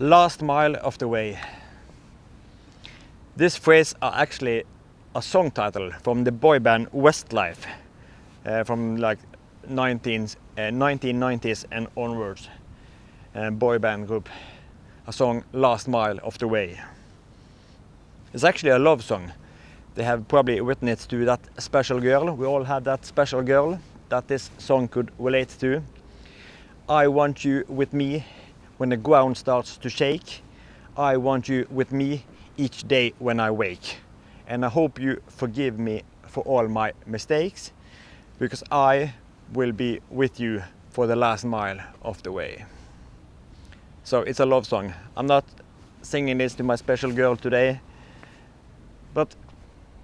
Last mile of the way. This phrase are actually a song title from the boy band Westlife from like 1990s and onwards. Boy band group. A song Last Mile of the Way. It's actually a love song. They have probably written it to that special girl. We all have that special girl that this song could relate to. I want you with me when the ground starts to shake. I want you with me each day when I wake. And I hope you forgive me for all my mistakes, because I will be with you for the last mile of the way. So it's a love song. I'm not singing this to my special girl today, but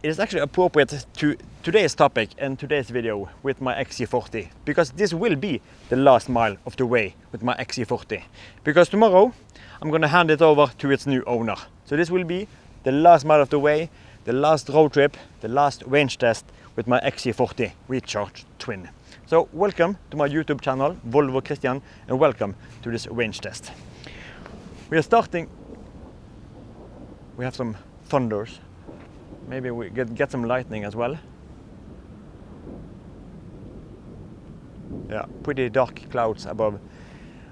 it is actually appropriate to today's topic and today's video with my XC40, because this will be the last mile of the way with my XC40. Because tomorrow I'm gonna hand it over to its new owner. So this will be the last mile of the way, the last road trip, the last range test with my XC40 Recharge Twin. So welcome to my YouTube channel, Volvo Christian, and welcome to this range test. We are starting. We have some thunders. Maybe we get some lightning as well. Yeah, pretty dark clouds above.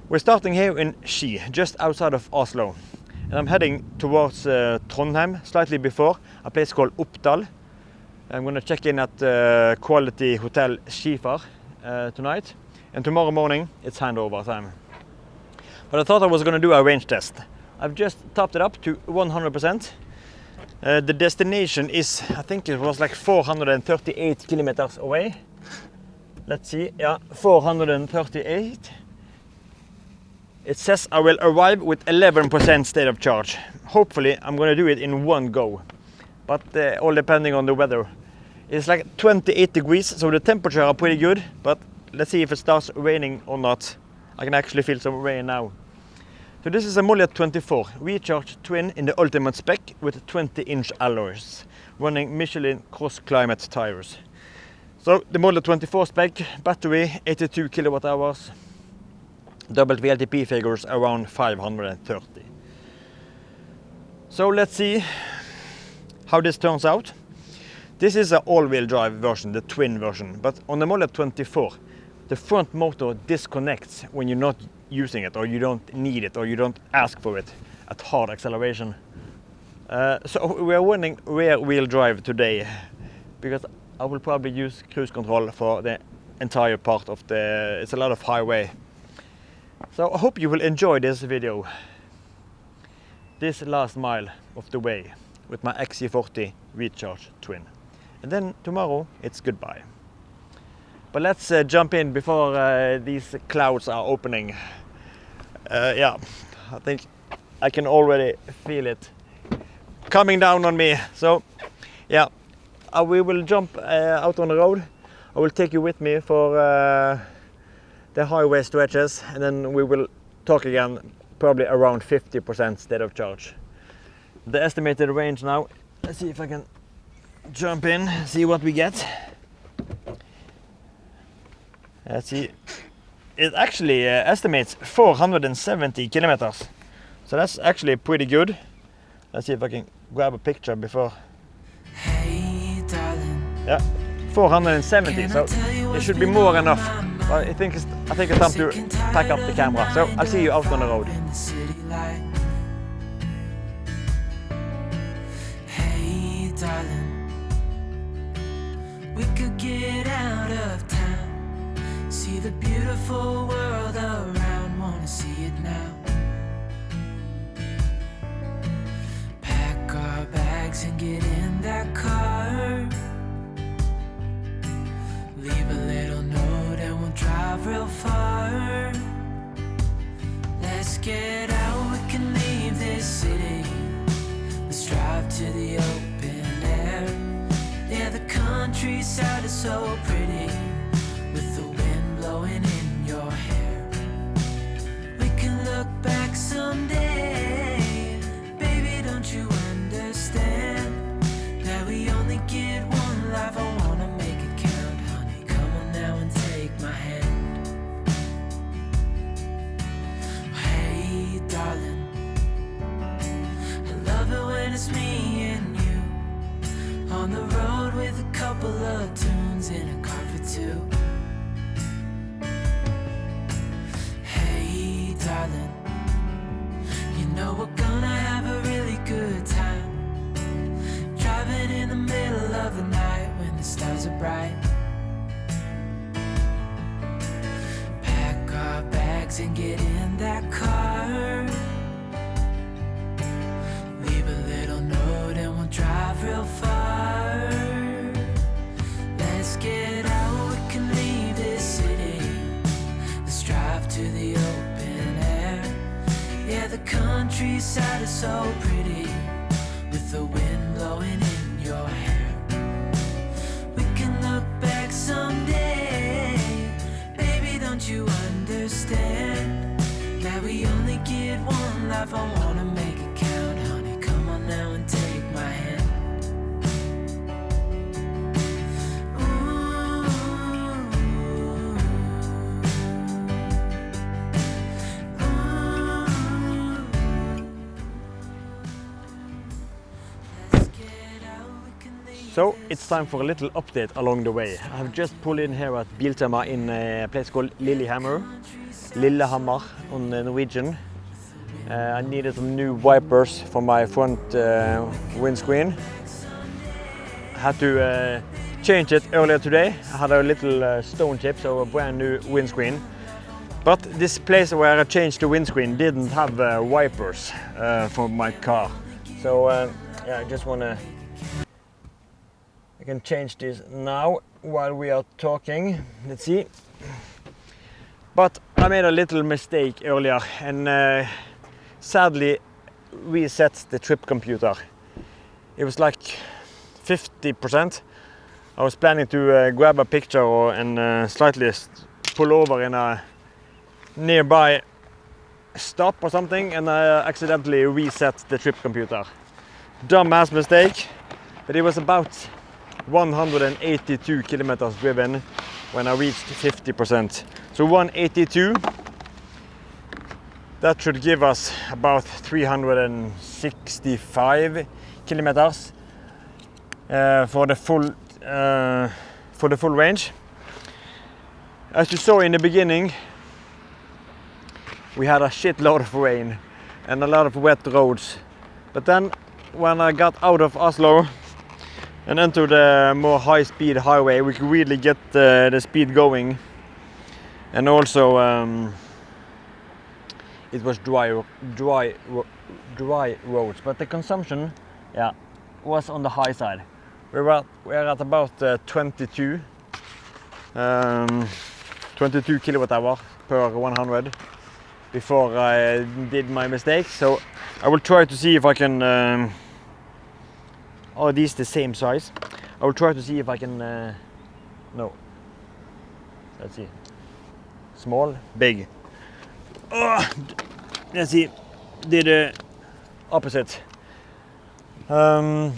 We're starting here in Ski, just outside of Oslo. And I'm heading towards Trondheim, slightly before, a place called Oppdal. I'm going to check in at Quality Hotel Skifar tonight. And tomorrow morning, it's handover time. But I thought I was going to do a range test. I've just topped it up to 100%. The destination is, I think it was like 438 kilometers away. Let's see, yeah, 438. It says I will arrive with 11% state of charge. Hopefully I'm going to do it in one go, but all depending on the weather. It's like 28 degrees, so the temperature are pretty good, but let's see if it starts raining or not. I can actually feel some rain now. So this is a Model 24 Recharge Twin in the ultimate spec with 20-inch alloys, running Michelin Cross Climate tires. So the Model 24 spec, battery 82 kilowatt hours, WLTP figures around 530. So let's see how this turns out. This is an all-wheel drive version, the twin version, but on the Model 24, the front motor disconnects when you're not using it, or you don't need it, or you don't ask for it at hard acceleration. So we are running rear wheel drive today, because I will probably use cruise control for the entire part of it's a lot of highway. So I hope you will enjoy this video, this last mile of the way with my XC40 Recharge Twin. And then tomorrow it's goodbye. But let's jump in before these clouds are opening. Yeah, I think I can already feel it coming down on me. So yeah, we will jump out on the road. I will take you with me for the highway stretches, and then we will talk again probably around 50% state of charge. The estimated range now, let's see if I can jump in, see what we get. Let's see, it actually estimates 470 kilometers. So that's actually pretty good. Let's see if I can grab a picture before. Hey, darling. Yeah, 470, so it should be more than enough. But I think it's time to pack up the camera. So I'll see you out on the road. Hey, darling. We could get out of town. See the beautiful world around, wanna see it now. Pack our bags and get in that car. Leave a little note and we'll drive real far. Let's get out, we can leave this city. Let's drive to the open air. Yeah, the countryside is so pretty, with the wind blowing in your hair. We can look back someday. Baby, don't you understand that we only get one life? I wanna make it count, honey. Come on now and take my hand. Hey, darling. on the road with a couple of tunes in a car for two. Hey darling, you know we're gonna have a really good time, driving in the middle of the night when the stars are bright. Pack our bags and get in that car, leave a little note and we'll drive real far. Let's get out, we can leave this city, let's drive to the open air. Yeah, the countryside is so pretty, with the wind blowing in your hair. We can look back someday, baby, don't you understand that we only get one life? I wanna make it count, honey, come on now and take my hand. Ooh. Ooh. Let's get out, we can leave. So it's time for a little update along the way. I have just pulled in here at Biltema in a place called Lillehammer on Norwegian. I needed some new wipers for my front windscreen. I had to change it earlier today. I had a little stone chip, so a brand new windscreen. But this place where I changed the windscreen didn't have wipers for my car. So yeah, I just wanna... I can change this now while we are talking. Let's see. But I made a little mistake earlier and sadly reset the trip computer. It was like 50%. I was planning to grab a picture and slightly pull over in a nearby stop or something, and I accidentally reset the trip computer. Dumbass mistake, but it was about 182 kilometers driven when I reached 50%. So 182, that should give us about 365 kilometers for the full range. As you saw in the beginning, we had a shitload of rain and a lot of wet roads. But then when I got out of Oslo and into the more high-speed highway, we could really get the speed going. And also it was dry roads, but the consumption, yeah, was on the high side. We're at about 22 kilowatt hour per 100 before I did my mistake. So I will try to see if I can. Are these the same size? I will try to see if I can. No. Let's see. Small, big. Let's see. Did the opposite. I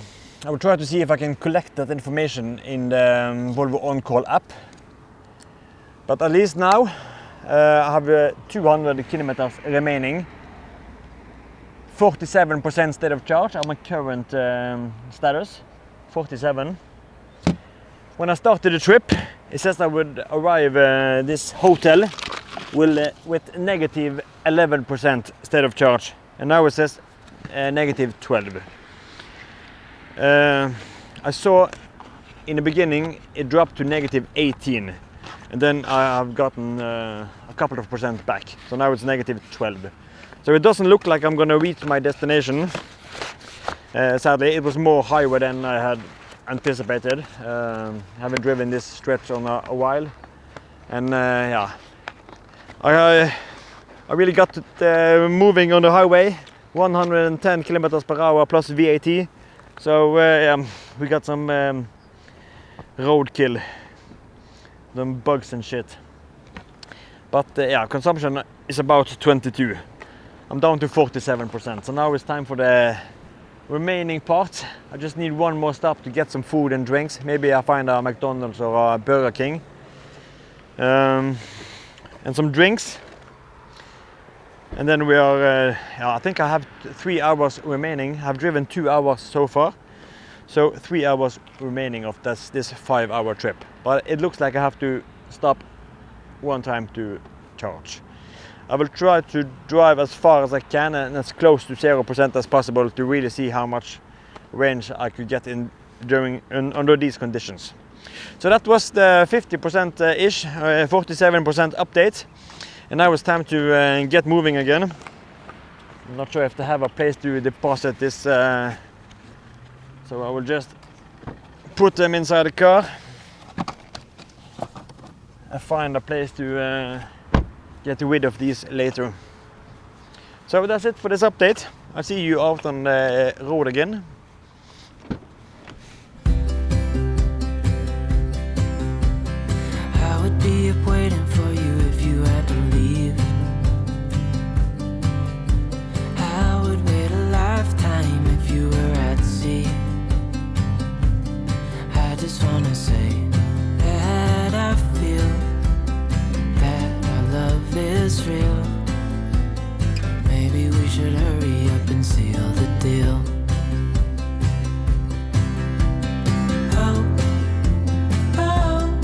will try to see if I can collect that information in the Volvo On-Call app. But at least now I have 200 kilometers remaining. 47% state of charge are my current status. 47. When I started the trip, it says I would arrive this hotel with negative 11% state of charge, and now it says negative 12. I saw in the beginning it dropped to negative 18, and then I have gotten a couple of percent back, so now it's negative 12. So it doesn't look like I'm gonna reach my destination. Sadly, it was more highway than I had anticipated. Haven't driven this stretch on a while, and yeah, I really got it, moving on the highway. 110 kilometers per hour plus VAT. So yeah, we got some roadkill, some bugs and shit. But yeah, consumption is about 22. I'm down to 47%. So now it's time for the remaining part. I just need one more stop to get some food and drinks. Maybe I find a McDonald's or a Burger King. And some drinks. And then we are, I think I have 3 hours remaining. I've driven 2 hours so far. So 3 hours remaining of this 5-hour trip. But it looks like I have to stop one time to charge. I will try to drive as far as I can and as close to 0% as possible to really see how much range I could get in under these conditions. So that was the 50% ish, 47% update, and now it's time to get moving again. I'm not sure if they have a place to deposit this, so I will just put them inside the car and find a place to get rid of these later. So that's it for this update. I'll see you out on the road again. I would be up waiting for you if you had to leave. I would wait a lifetime if you were at sea. I just wanna say that I feel that our love is real. Maybe we should hurry up and seal the deal. Oh, oh,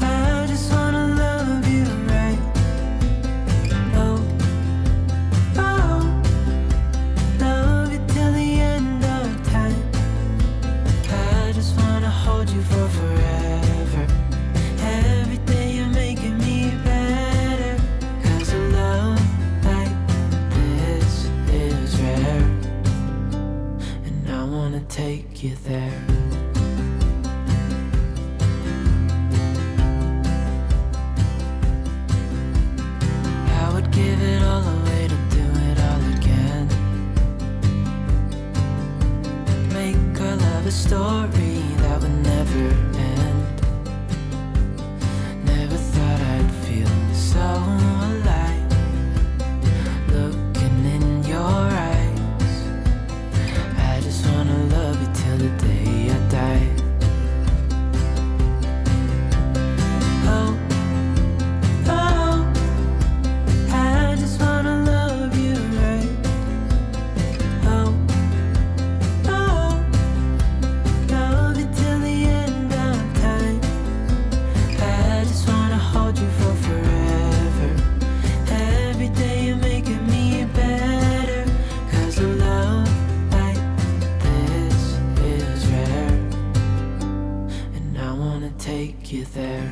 I just wanna love you right. Oh, oh, love you till the end of time. I just wanna hold you for forever. Every day you're making me better. 'Cause a love like this is rare. And I wanna take you there. I would give it all away to do it all again. Make our love a story that would never end. Never thought I'd feel so alive, looking in your eyes. I just wanna love you till the day I die. Oh, oh, I just wanna love you right. Oh, oh, love you till the end of time. I just wanna hold you for forever. Every day you're making me better. 'Cause a love like this is rare. And I wanna take you there.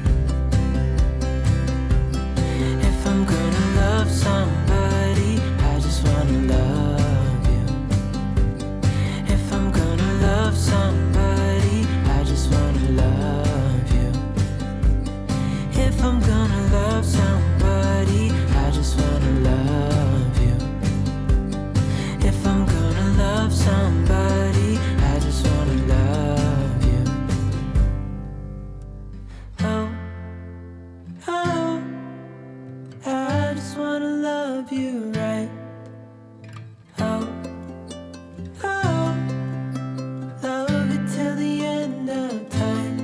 If I'm gonna love somebody, I just wanna love you. If I'm gonna love somebody, I just wanna love you. If I'm gonna love somebody, I just wanna love you. If I'm gonna love somebody, I just wanna love you. Oh, oh, I just wanna love you right. Oh, oh, love you till the end of time.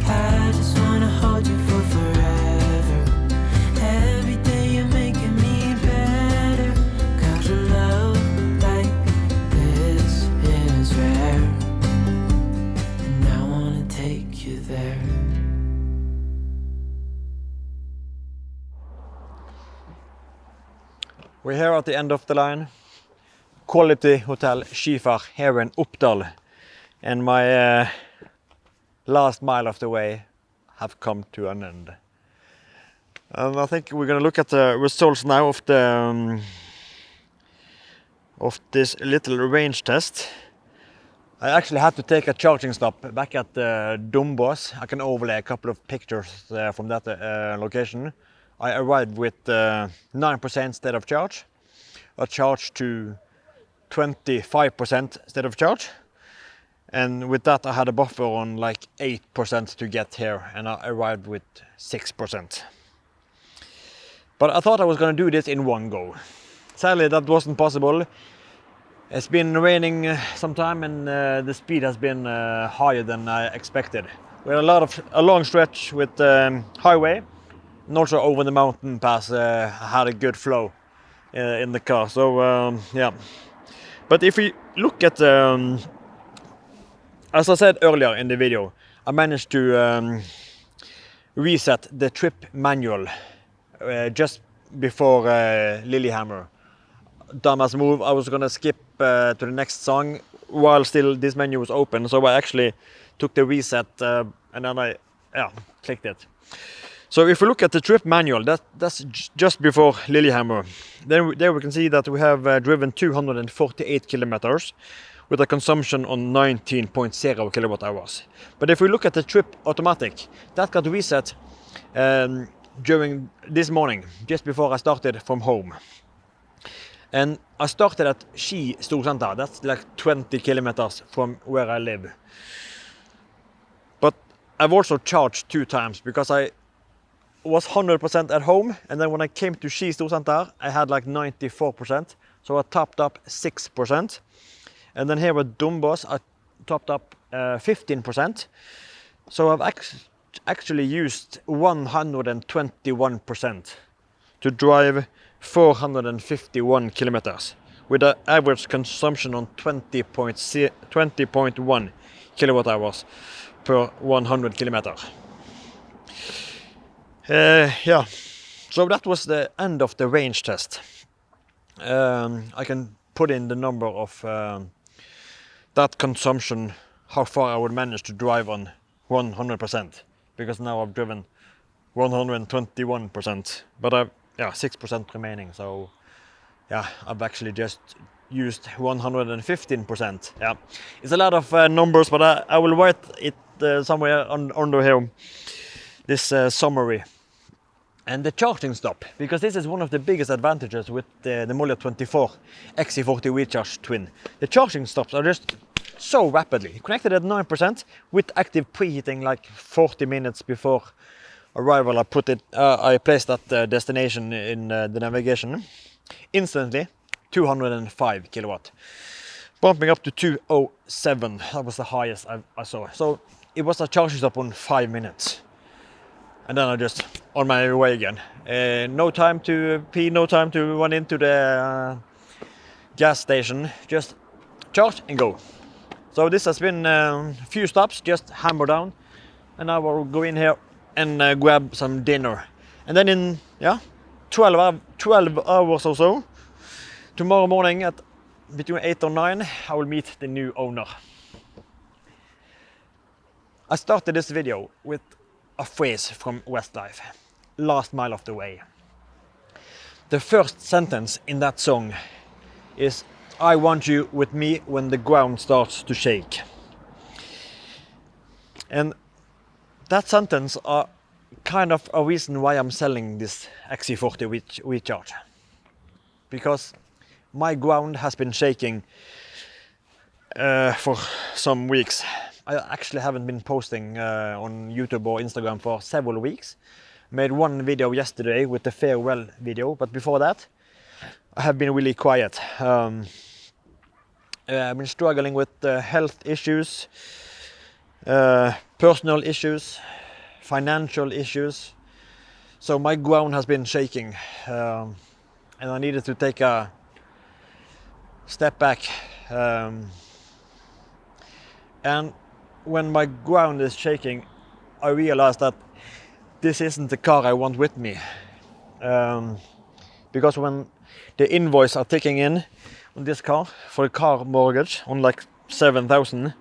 I just wanna hold you for forever. Every day you're making me better. 'Cause a love like this is rare. And I wanna take you there. We're here at the end of the line. Quality Hotel Skifar here in Oppdal. And my last mile of the way have come to an end. And I think we're going to look at the results now of the of this little range test. I actually had to take a charging stop back at Dombås. I can overlay a couple of pictures from that location. I arrived with 9% state of charge. I charged to 25% state of charge. And with that I had a buffer on like 8% to get here, and I arrived with 6%. But I thought I was going to do this in one go. Sadly that wasn't possible. It's been raining sometime, and the speed has been higher than I expected. We had a long stretch with highway, and also over the mountain pass. I had a good flow in the car. So yeah. But if we look at as I said earlier in the video, I managed to reset the trip manual just before Lillehammer. Dumbass move, I was gonna skip to the next song while still this menu was open, so I actually took the reset and then I clicked it. So if we look at the trip manual, that's just before Lillehammer. Then there we can see that we have driven 248 kilometers with a consumption on 19.0 kilowatt hours. But if we look at the trip automatic, that got reset during this morning, just before I started from home. And I started at Ski Storsenter, that's like 20 kilometers from where I live. But I've also charged 2 times because I was 100% at home, and then when I came to Ski Storsenter, I had like 94%, so I topped up 6%. And then here at Dombås, I topped up 15%. So I've actually used 121% to drive 451 kilometers with an average consumption on 20.1 kilowatt hours per 100 kilometer. Yeah, so that was the end of the range test. I can put in the number of that consumption, how far I would manage to drive on 100%, because now I've driven 121%, but I've 6% remaining, so yeah, I've actually just used 115%. Yeah, it's a lot of numbers, but I will write it somewhere under here, this summary. And the charging stop, because this is one of the biggest advantages with the Molia 24 XC40 Recharge Twin. The charging stops are just so rapidly. Connected at 9% with active preheating like 40 minutes before arrival. I placed that destination in the navigation. Instantly 205 kilowatt. Bumping up to 207, that was the highest I saw. So it was a charging stop on 5 minutes. And then I just on my way again. No time to pee, no time to run into the gas station. Just charge and go. So this has been a few stops, just hammer down. And I will go in here and grab some dinner. And then in 12 hours or so, tomorrow morning at between 8 or 9, I will meet the new owner. I started this video with a phrase from Westlife, last mile of the way. The first sentence in that song is, I want you with me when the ground starts to shake. And that sentence are kind of a reason why I'm selling this XC40 Recharge. Because my ground has been shaking for some weeks. I actually haven't been posting on YouTube or Instagram for several weeks. Made one video yesterday with the farewell video, but before that I have been really quiet. I've been struggling with health issues, personal issues, financial issues. So my ground has been shaking and I needed to take a step back. And when my ground is shaking, I realized that this isn't the car I want with me. Because when the invoice are ticking in on this car for a car mortgage on like 7,000,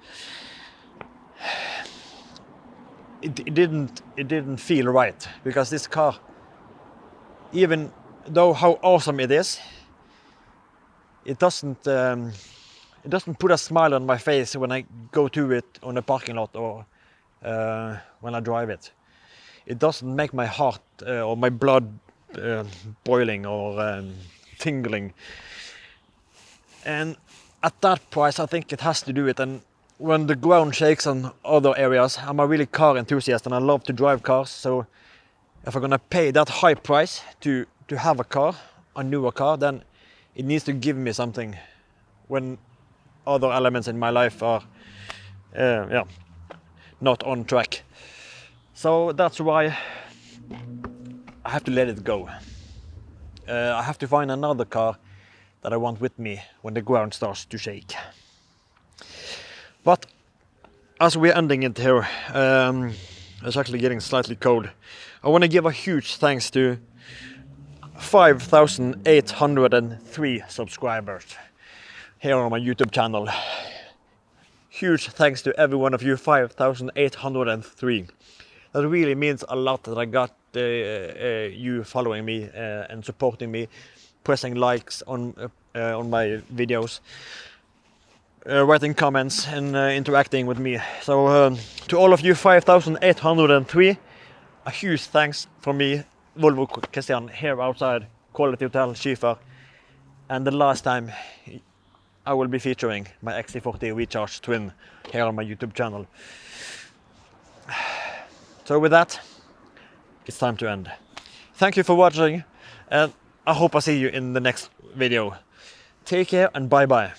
it didn't feel right, because this car, even though how awesome it is, it doesn't put a smile on my face when I go to it on a parking lot or when I drive it. It doesn't make my heart or my blood boiling or tingling. And at that price, I think it has to do it. And when the ground shakes on other areas, I'm a really car enthusiast and I love to drive cars. So if I'm gonna pay that high price to have a car, a newer car, then it needs to give me something when other elements in my life are not on track. So that's why I have to let it go. I have to find another car that I want with me when the ground starts to shake. But as we're ending it here, it's actually getting slightly cold. I want to give a huge thanks to 5,803 subscribers here on my YouTube channel. Huge thanks to every one of you, 5,803. That really means a lot that I got you following me and supporting me, pressing likes on my videos, writing comments and interacting with me. So to all of you 5,803, a huge thanks from me, Volvo Christian, here outside Quality Hotel Schiefer. And the last time I will be featuring my XC40 Recharge Twin here on my YouTube channel. So with that, it's time to end. Thank you for watching, and I hope I see you in the next video. Take care and bye bye.